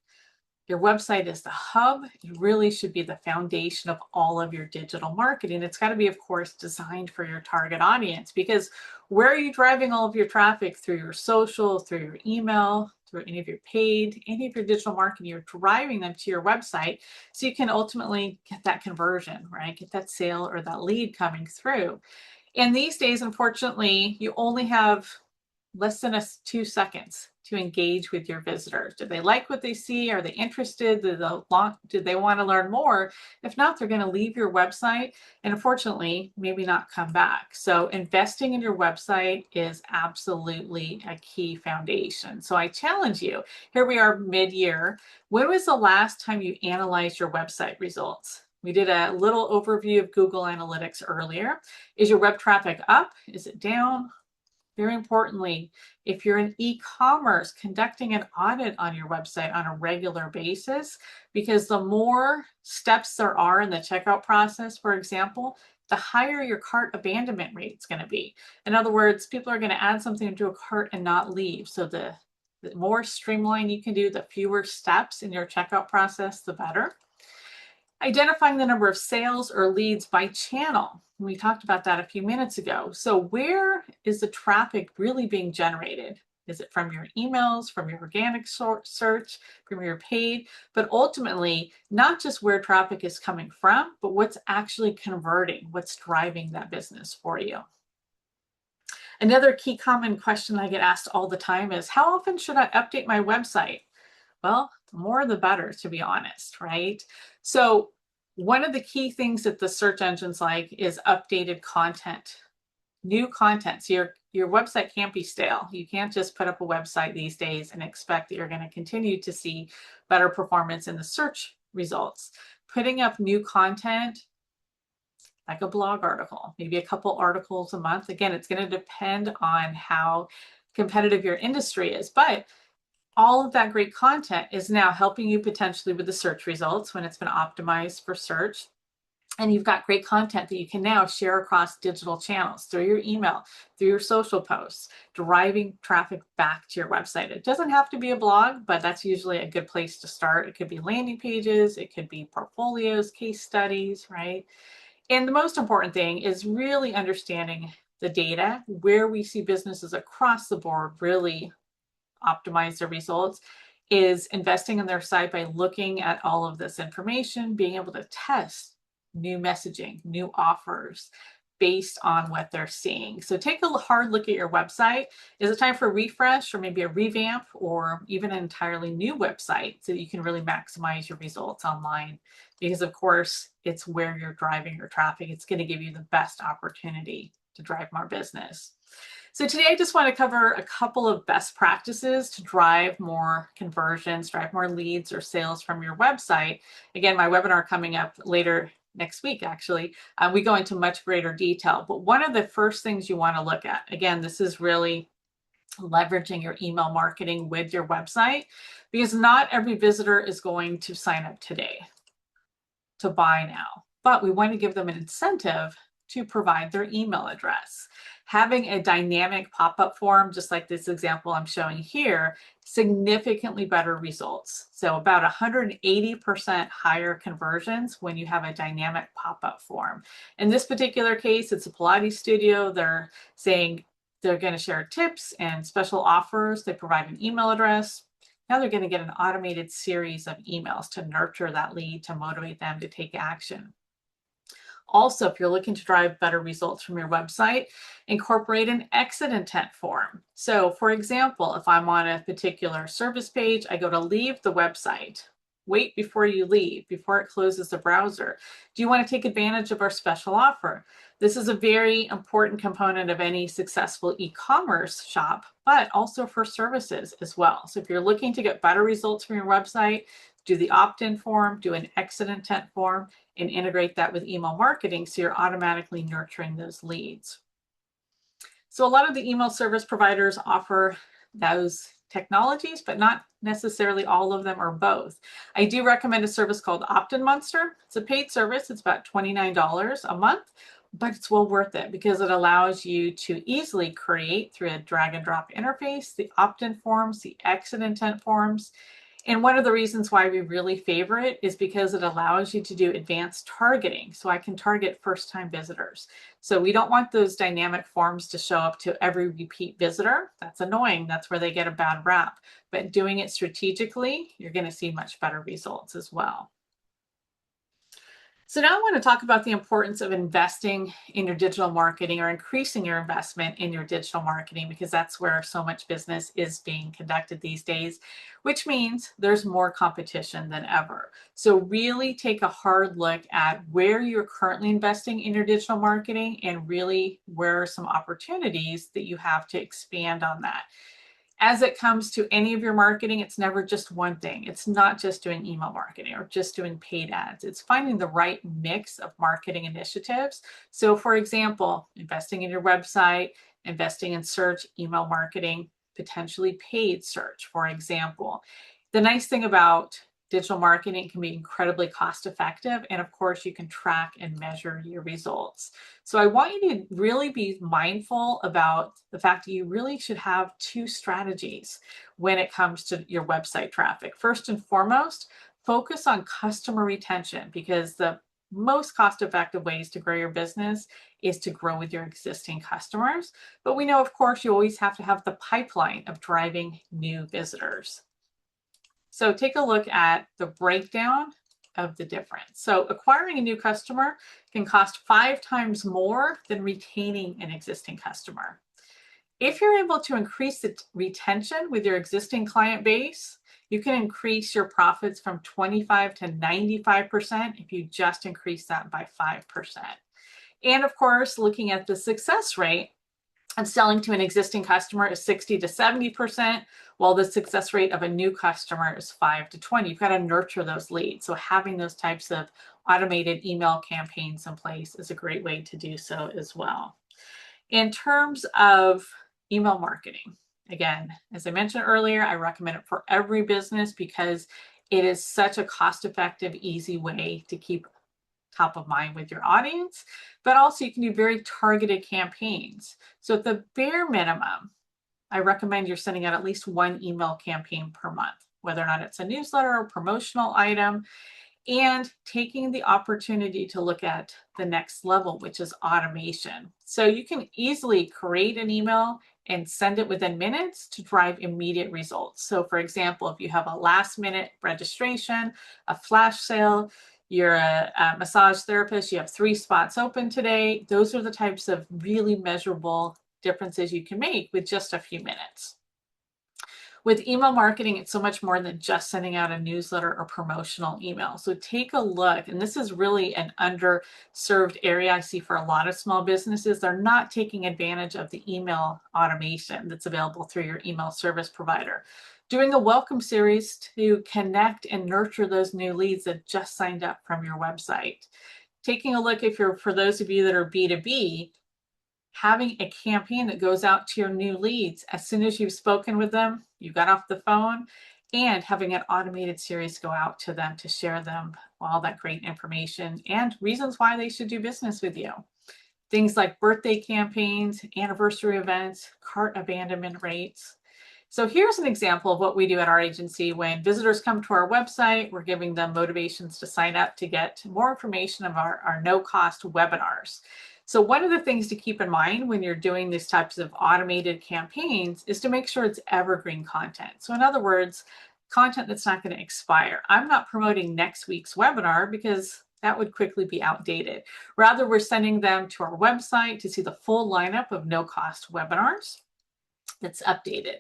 Your website is the hub. It really should be the foundation of all of your digital marketing. It's got to be, of course, designed for your target audience, because where are you driving all of your traffic? Through your social, through your email, through any of your paid, any of your digital marketing, you're driving them to your website so you can ultimately get that conversion, right? Get that sale or that lead coming through. And these days, unfortunately, you only have less than 2 seconds to engage with your visitors. Do they like what they see? Are they interested? Do they want to learn more? If not, they're going to leave your website and unfortunately, maybe not come back. So investing in your website is absolutely a key foundation. So I challenge you, here we are mid-year. When was the last time you analyzed your website results? We did a little overview of Google Analytics earlier. Is your web traffic up? Is it down? Very importantly, if you're in e-commerce, conducting an audit on your website on a regular basis, because the more steps there are in the checkout process, for example, the higher your cart abandonment rate is going to be. In other words, people are going to add something into a cart and not leave. So the more streamlined you can do, the fewer steps in your checkout process, the better. Identifying the number of sales or leads by channel. We talked about that a few minutes ago. So where is the traffic really being generated? Is it from your emails, from your organic search, from your paid? But ultimately, not just where traffic is coming from, but what's actually converting, what's driving that business for you. Another key common question I get asked all the time is, how often should I update my website? Well, the more the better, to be honest, right? So one of the key things that the search engines like is updated content, new content. So your website can't be stale. You can't just put up a website these days and expect that you're going to continue to see better performance in the search results. Putting up new content, like a blog article, maybe a couple articles a month. Again, it's going to depend on how competitive your industry is, but all of that great content is now helping you potentially with the search results when it's been optimized for search. And you've got great content that you can now share across digital channels, through your email, through your social posts, driving traffic back to your website. It doesn't have to be a blog, but that's usually a good place to start. It could be landing pages, it could be portfolios, case studies, right? And the most important thing is really understanding the data, where we see businesses across the board really optimize their results, is investing in their site by looking at all of this information, being able to test new messaging, new offers based on what they're seeing. So take a hard look at your website. Is it time for a refresh or maybe a revamp or even an entirely new website so that you can really maximize your results online? Because of course, it's where you're driving your traffic. It's going to give you the best opportunity to drive more business. So today I just want to cover a couple of best practices to drive more conversions, drive more leads or sales from your website. Again, my webinar coming up later next week, actually, we go into much greater detail. But one of the first things you want to look at, again, this is really leveraging your email marketing with your website, because not every visitor is going to sign up today to buy now, but we want to give them an incentive to provide their email address. Having a dynamic pop-up form, just like this example I'm showing here, significantly better results. So about 180% higher conversions when you have a dynamic pop-up form. In this particular case, it's a Pilates studio. They're saying they're going to share tips and special offers. They provide an email address. Now they're going to get an automated series of emails to nurture that lead, to motivate them to take action. Also, if you're looking to drive better results from your website, incorporate an exit intent form. So for example, if I'm on a particular service page, I go to leave the website. Wait before you leave, before it closes the browser. Do you want to take advantage of our special offer? This is a very important component of any successful e-commerce shop, but also for services as well. So if you're looking to get better results from your website, do the opt-in form, do an exit intent form, and integrate that with email marketing so you're automatically nurturing those leads. So a lot of the email service providers offer those technologies, but not necessarily all of them, or both. I do recommend a service called Opt-in Monster. It's a paid service. It's about $29 a month, but it's well worth it because it allows you to easily create through a drag and drop interface the opt-in forms, the exit intent forms. And one of the reasons why we really favor it is because it allows you to do advanced targeting. So I can target first-time visitors. So we don't want those dynamic forms to show up to every repeat visitor. That's annoying. That's where they get a bad rap. But doing it strategically, you're going to see much better results as well. So now I want to talk about the importance of investing in your digital marketing, or increasing your investment in your digital marketing, because that's where so much business is being conducted these days, which means there's more competition than ever. So really take a hard look at where you're currently investing in your digital marketing, and really where are some opportunities that you have to expand on that. As it comes to any of your marketing, it's never just one thing. It's not just doing email marketing or just doing paid ads. It's finding the right mix of marketing initiatives. So for example, investing in your website, investing in search, email marketing, potentially paid search, for example. The nice thing about digital marketing can be incredibly cost effective. And of course, you can track and measure your results. So I want you to really be mindful about the fact that you really should have two strategies when it comes to your website traffic. First and foremost, focus on customer retention, because the most cost-effective ways to grow your business is to grow with your existing customers. But we know, of course, you always have to have the pipeline of driving new visitors. So take a look at the breakdown of the difference. So acquiring a new customer can cost 5 times more than retaining an existing customer. If you're able to increase the retention with your existing client base, you can increase your profits from 25 to 95% if you just increase that by 5%. And of course, looking at the success rate of selling to an existing customer is 60 to 70%, while the success rate of a new customer is 5 to 20. You've got to nurture those leads. So having those types of automated email campaigns in place is a great way to do so as well. In terms of email marketing, again, as I mentioned earlier, I recommend it for every business because it is such a cost-effective, easy way to keep top of mind with your audience, but also you can do very targeted campaigns. So at the bare minimum, I recommend you're sending out at least one email campaign per month, whether or not it's a newsletter or promotional item, and taking the opportunity to look at the next level, which is automation. So you can easily create an email and send it within minutes to drive immediate results. So for example, if you have a last minute registration, a flash sale, you're a massage therapist, you have 3 spots open today, those are the types of really measurable differences you can make with just a few minutes. With email marketing, it's so much more than just sending out a newsletter or promotional email. So take a look, and this is really an underserved area I see for a lot of small businesses. They're not taking advantage of the email automation that's available through your email service provider. Doing a welcome series to connect and nurture those new leads that just signed up from your website. Taking a look, if you're, for those of you that are B2B, Having a campaign that goes out to your new leads as soon as you've spoken with them, you got off the phone, and having an automated series go out to them to share them all that great information and reasons why they should do business with you. Things like birthday campaigns, anniversary events, cart abandonment rates. So here's an example of what we do at our agency. When visitors come to our website, we're giving them motivations to sign up to get more information of our no-cost webinars. So one of the things to keep in mind when you're doing these types of automated campaigns is to make sure it's evergreen content. So in other words, content that's not going to expire. I'm not promoting next week's webinar because that would quickly be outdated. Rather, we're sending them to our website to see the full lineup of no-cost webinars that's updated.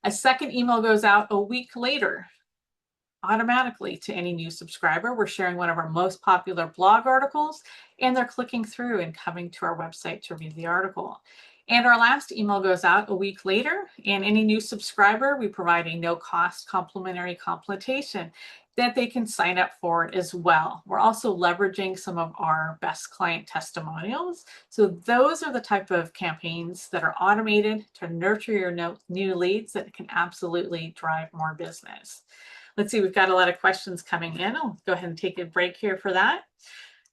A second email goes out a week later automatically to any new subscriber. We're sharing one of our most popular blog articles, and they're clicking through and coming to our website to read the article. And our last email goes out a week later, and any new subscriber, we provide a no-cost complimentary consultation that they can sign up for as well. We're also leveraging some of our best client testimonials. So those are the type of campaigns that are automated to nurture your new leads that can absolutely drive more business. Let's see, we've got a lot of questions coming in. I'll go ahead and take a break here for that.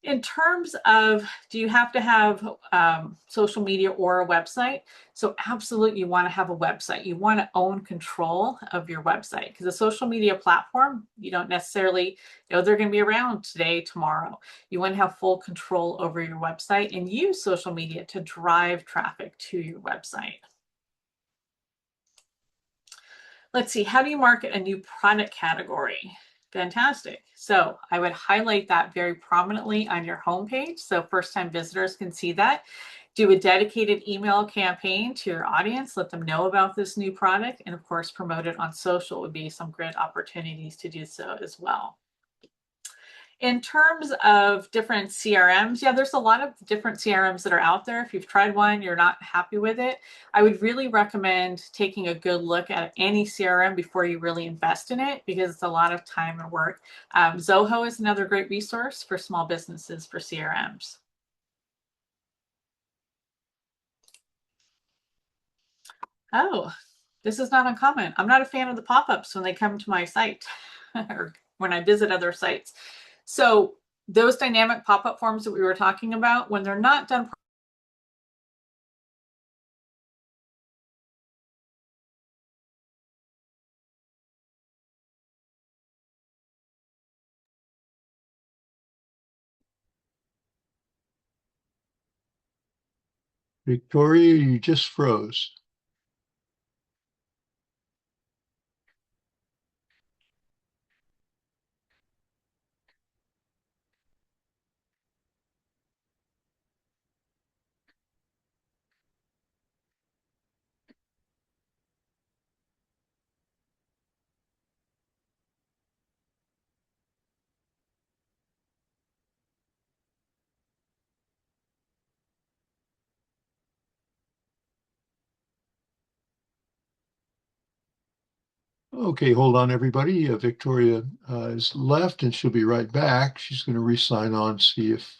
In terms of, do you have to have social media or a website? So absolutely, you want to have a website. You want to own control of your website, because a social media platform, you don't necessarily know they're going to be around today, tomorrow. You want to have full control over your website and use social media to drive traffic to your website. Let's see, how do you market a new product category? Fantastic. So I would highlight that very prominently on your homepage so first-time visitors can see that. Do a dedicated email campaign to your audience, let them know about this new product, and of course, promote it on social would be some great opportunities to do so as well. In terms of different CRMs, yeah, there's a lot of different CRMs that are out there. If you've tried one, you're not happy with it, I would really recommend taking a good look at any CRM before you really invest in it, because it's a lot of time and work. Zoho is another great resource for small businesses for CRMs. Oh, this is not uncommon. I'm not a fan of the pop-ups when they come to my site or when I visit other sites. So those dynamic pop-up forms that we were talking about, when they're not done Victoria, you just froze. Okay, hold on, everybody. Victoria is left, and she'll be right back. She's going to re-sign on, see if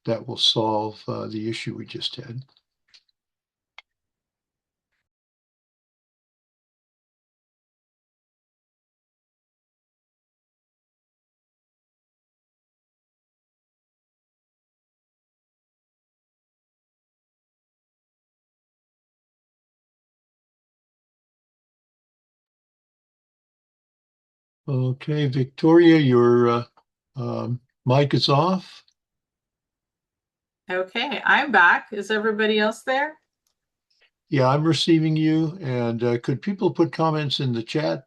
that will solve the issue we just had. Okay, Victoria, your mic is off. Okay, I'm back. Is everybody else there? Yeah, I'm receiving you. And could people put comments in the chat?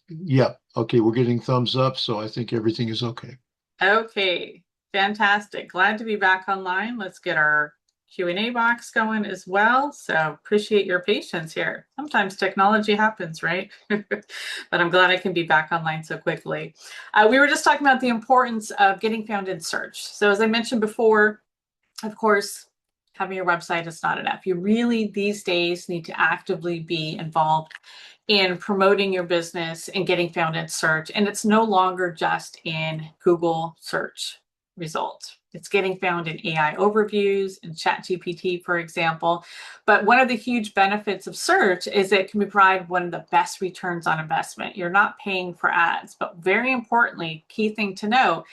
Yeah, okay, we're getting thumbs up, so I think everything is okay. Okay, fantastic. Glad to be back online. Let's get our Q&A box going as well. So appreciate your patience here. Sometimes technology happens, right? But I'm glad I can be back online so quickly. We were just talking about the importance of getting found in search. So as I mentioned before, of course, having your website is not enough. You really these days need to actively be involved in promoting your business and getting found in search. And it's no longer just in Google search. result. It's getting found in AI overviews and ChatGPT, for example. But one of the huge benefits of search is it can provide one of the best returns on investment. You're not paying for ads, but very importantly, key thing to know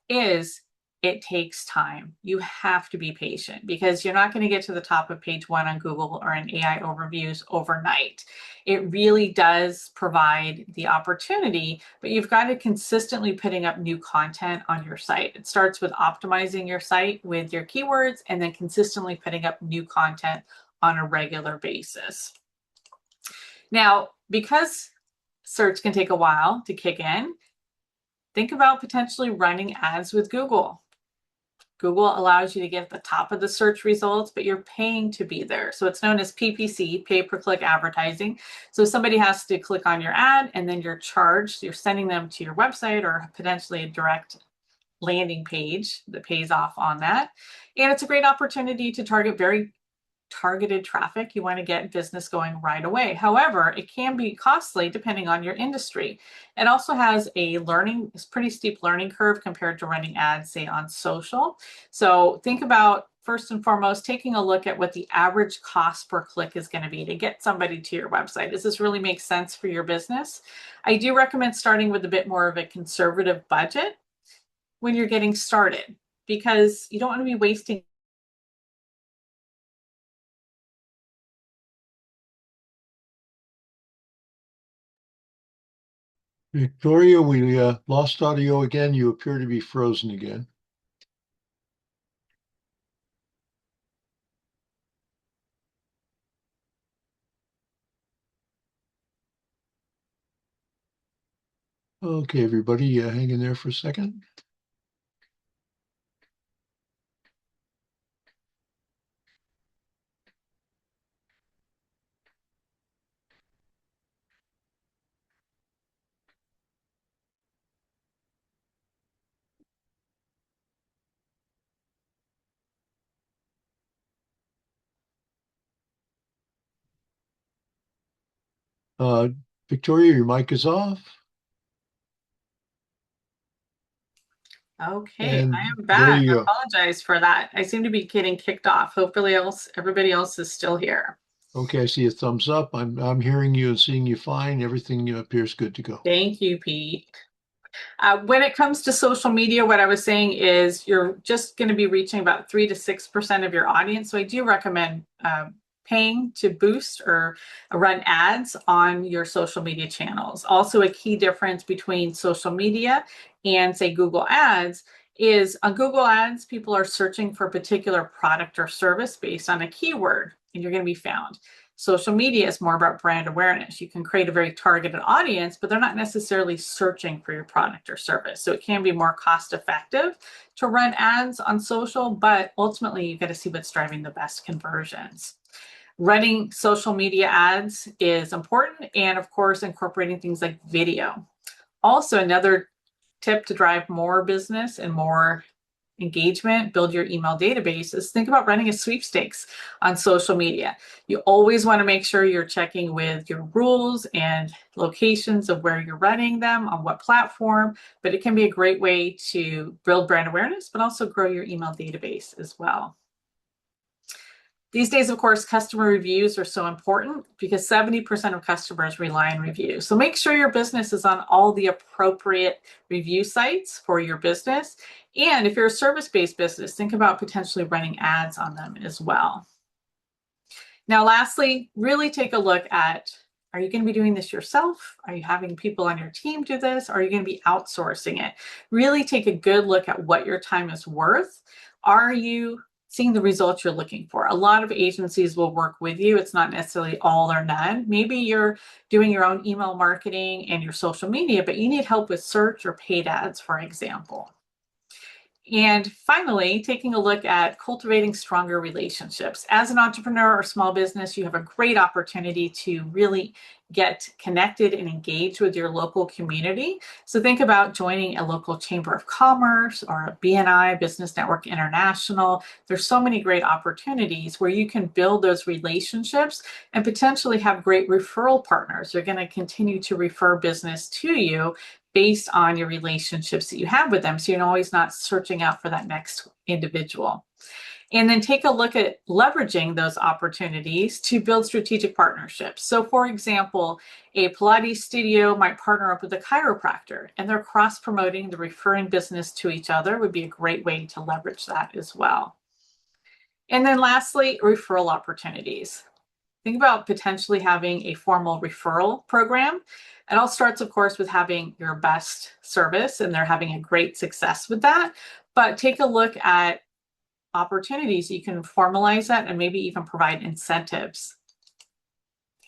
is it takes time. You have to be patient because you're not going to get to the top of page 1 on Google or in AI overviews overnight. It really does provide the opportunity, but you've got to consistently putting up new content on your site. It starts with optimizing your site with your keywords and then consistently putting up new content on a regular basis. Now, because search can take a while to kick in, think about potentially running ads with Google. Google allows you to get at the top of the search results, but you're paying to be there. So it's known as PPC, pay per click advertising. So somebody has to click on your ad and then you're charged. You're sending them to your website or potentially a direct landing page that pays off on that. And it's a great opportunity to target very targeted traffic. You want to get business going right away. However, it can be costly depending on your industry. It also has a pretty steep learning curve compared to running ads, say on social. So think about first and foremost, taking a look at what the average cost per click is going to be to get somebody to your website. Does this really make sense for your business? I do recommend starting with a bit more of a conservative budget when you're getting started because you don't want to be wasting Victoria, we lost audio again. You appear to be frozen again. Okay, everybody, hang in there for a second. Victoria, your mic is off. Okay, And I am there back. you I go. apologize for that. I seem to be getting kicked off. Hopefully everybody else is still here. Okay, I see a thumbs up. I'm hearing you and seeing you fine. Everything appears good to go. Thank you, Pete. When it comes to social media, what I was saying is you're just going to be reaching about 3 to 6% of your audience. So I do recommend paying to boost or run ads on your social media channels. Also, a key difference between social media and, say, Google Ads is on Google Ads, people are searching for a particular product or service based on a keyword, and you're going to be found. Social media is more about brand awareness. You can create a very targeted audience, but they're not necessarily searching for your product or service. So it can be more cost effective to run ads on social, but ultimately you've got to see what's driving the best conversions. Running social media ads is important, and of course, incorporating things like video. Also, another tip to drive more business and more engagement, build your email database, is think about running a sweepstakes on social media. You always want to make sure you're checking with your rules and locations of where you're running them, on what platform, but it can be a great way to build brand awareness, but also grow your email database as well. These days, of course, customer reviews are so important because 70% of customers rely on reviews. So make sure your business is on all the appropriate review sites for your business. And if you're a service-based business, think about potentially running ads on them as well. Now, lastly, really take a look at, are you going to be doing this yourself? Are you having people on your team do this? Are you going to be outsourcing it? Really take a good look at what your time is worth. Are you seeing the results you're looking for? A lot of agencies will work with you. It's not necessarily all or none. Maybe you're doing your own email marketing and your social media, but you need help with search or paid ads, for example. And finally, taking a look at cultivating stronger relationships. As an entrepreneur or small business, you have a great opportunity to really get connected and engage with your local community. So think about joining a local chamber of commerce or a BNI, Business Network International. There's so many great opportunities where you can build those relationships and potentially have great referral partners. They're going to continue to refer business to you based on your relationships that you have with them. So you're always not searching out for that next individual. And then take a look at leveraging those opportunities to build strategic partnerships. So for example, a Pilates studio might partner up with a chiropractor, and they're cross-promoting the referring business to each other would be a great way to leverage that as well. And then lastly, referral opportunities. Think about potentially having a formal referral program. It all starts, of course, with having your best service, and they're having a great success with that. But take a look at opportunities. You can formalize that and maybe even provide incentives.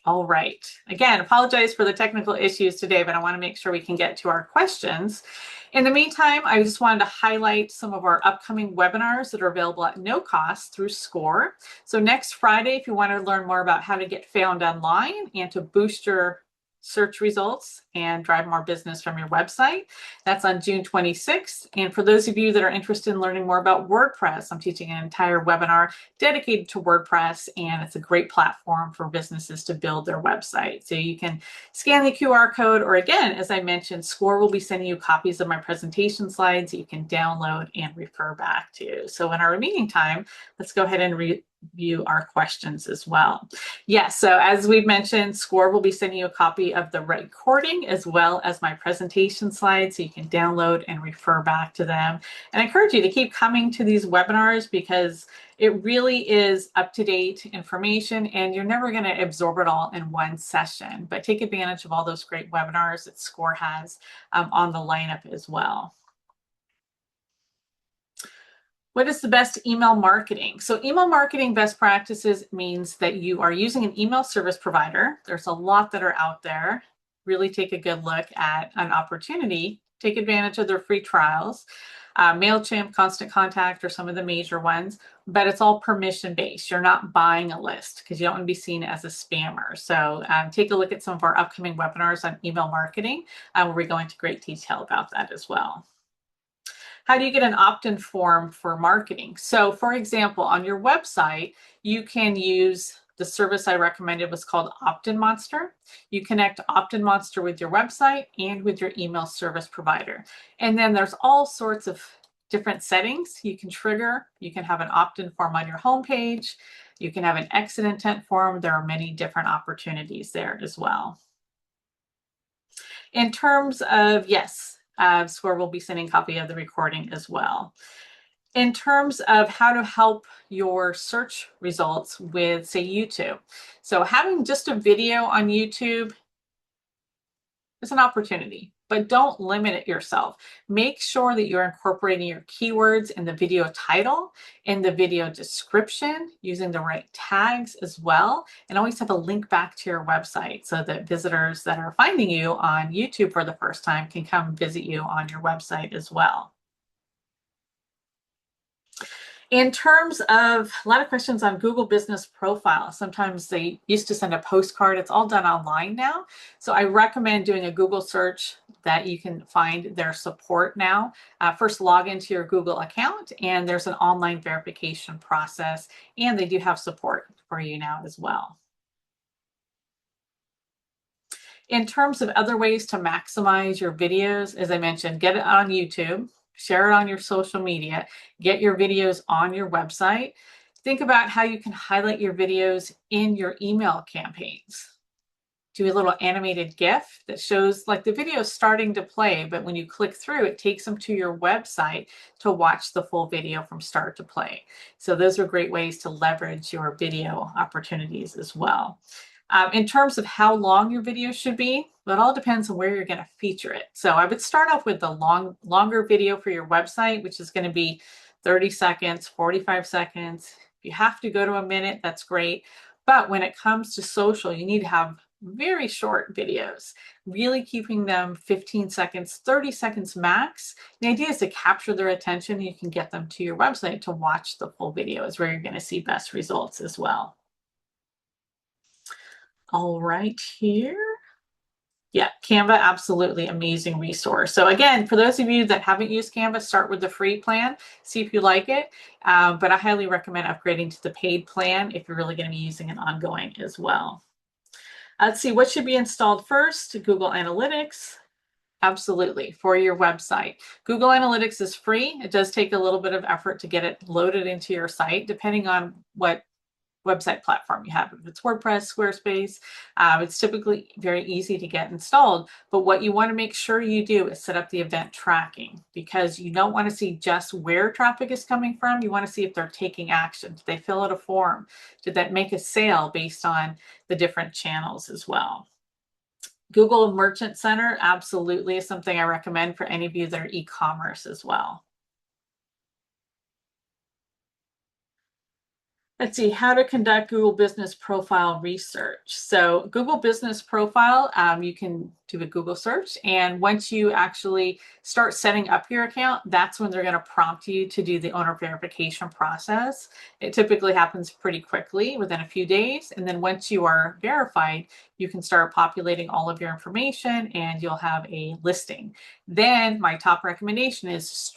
All right. Again, apologize for the technical issues today, but I want to make sure we can get to our questions. In the meantime, I just wanted to highlight some of our upcoming webinars that are available at no cost through SCORE. So next Friday, if you want to learn more about how to get found online and to boost your search results and drive more business from your website, that's on June 26th. And for those of you that are interested in learning more about WordPress, I'm teaching an entire webinar dedicated to WordPress, and it's a great platform for businesses to build their website. So you can scan the QR code, or again, as I mentioned, SCORE will be sending you copies of my presentation slides that you can download and refer back to. So in our remaining time, let's go ahead and review our questions as well. Yes, so as we've mentioned, SCORE will be sending you a copy of the recording as well as my presentation slides, so you can download and refer back to them. And I encourage you to keep coming to these webinars because it really is up-to-date information, and you're never going to absorb it all in one session. But take advantage of all those great webinars that SCORE has on the lineup as well. What is the best email marketing? So email marketing best practices means that you are using an email service provider. There's a lot that are out there. Really take a good look at an opportunity. Take advantage of their free trials. MailChimp, Constant Contact are some of the major ones, but it's all permission-based. You're not buying a list because you don't want to be seen as a spammer. So take a look at some of our upcoming webinars on email marketing, where we go into great detail about that as well. How do you get an opt-in form for marketing? So for example, on your website, you can use the service I recommended was called Opt-in Monster. You connect Opt-in Monster with your website and with your email service provider. And then there's all sorts of different settings you can trigger. You can have an opt-in form on your homepage. You can have an exit intent form. There are many different opportunities there as well. In terms of, yes, SCORE will be sending a copy of the recording as well. In terms of how to help your search results with, say, YouTube. So having just a video on YouTube is an opportunity, but don't limit it yourself. Make sure that you're incorporating your keywords in the video title, in the video description, using the right tags as well, and always have a link back to your website so that visitors that are finding you on YouTube for the first time can come visit you on your website as well. In terms of a lot of questions on Google Business Profile, sometimes they used to send a postcard. It's all done online now. So I recommend doing a Google search that you can find their support now. First, log into your Google account, and there's an online verification process, and they do have support for you now as well. In terms of other ways to maximize your videos, as I mentioned, get it on YouTube. Share it on your social media, get your videos on your website. Think about how you can highlight your videos in your email campaigns. Do a little animated GIF that shows like the video is starting to play, but when you click through, it takes them to your website to watch the full video from start to play. So those are great ways to leverage your video opportunities as well. In terms of how long your video should be, well, it all depends on where you're going to feature it. So I would start off with the longer video for your website, which is going to be 30 seconds, 45 seconds. If you have to go to a minute, that's great. But when it comes to social, you need to have very short videos, really keeping them 15 seconds, 30 seconds max. The idea is to capture their attention. You can get them to your website to watch the full video is where you're going to see best results as well. All right, here. Yeah, Canva, absolutely amazing resource. So again, for those of you that haven't used Canva, start with the free plan, see if you like it. But I highly recommend upgrading to the paid plan if you're really going to be using it ongoing as well. Let's see, what should be installed first? Google Analytics, Absolutely, for your website. Google Analytics is free. It does take a little bit of effort to get it loaded into your site, depending on what website platform you have. If it's WordPress, Squarespace, it's typically very easy to get installed. But what you want to make sure you do is set up the event tracking, because you don't want to see just where traffic is coming from. You want to see if they're taking action. Did they fill out a form? Did that make a sale based on the different channels as well? Google Merchant Center absolutely is something I recommend for any of you that are e-commerce as well. Let's see, how to conduct Google Business Profile research. So Google Business Profile, you can do a Google search. And once you actually start setting up your account, that's when they're going to prompt you to do the owner verification process. It typically happens pretty quickly, within a few days. And then once you are verified, you can start populating all of your information and you'll have a listing. Then my top recommendation is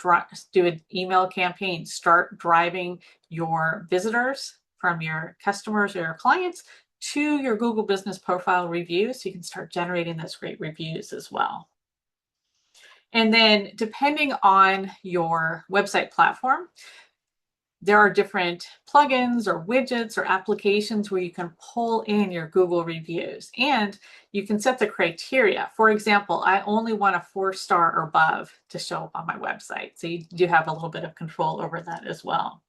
do an email campaign. Start driving your visitors from your customers or your clients to your Google Business Profile reviews, so you can start generating those great reviews as well. And then depending on your website platform, there are different plugins or widgets or applications where you can pull in your Google reviews, and you can set the criteria. For example, I only want a 4-star or above to show up on my website. So you do have a little bit of control over that as well.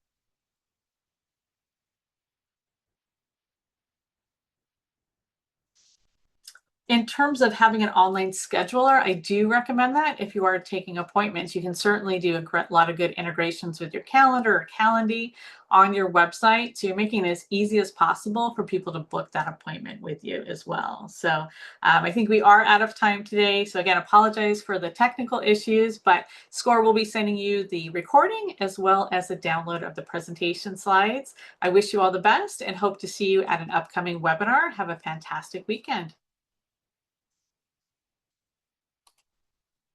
In terms of having an online scheduler, I do recommend that. If you are taking appointments, you can certainly do a lot of good integrations with your calendar or Calendly on your website. So you're making it as easy as possible for people to book that appointment with you as well. So I think we are out of time today. So again, apologize for the technical issues, but SCORE will be sending you the recording as well as a download of the presentation slides. I wish you all the best and hope to see you at an upcoming webinar. Have a fantastic weekend.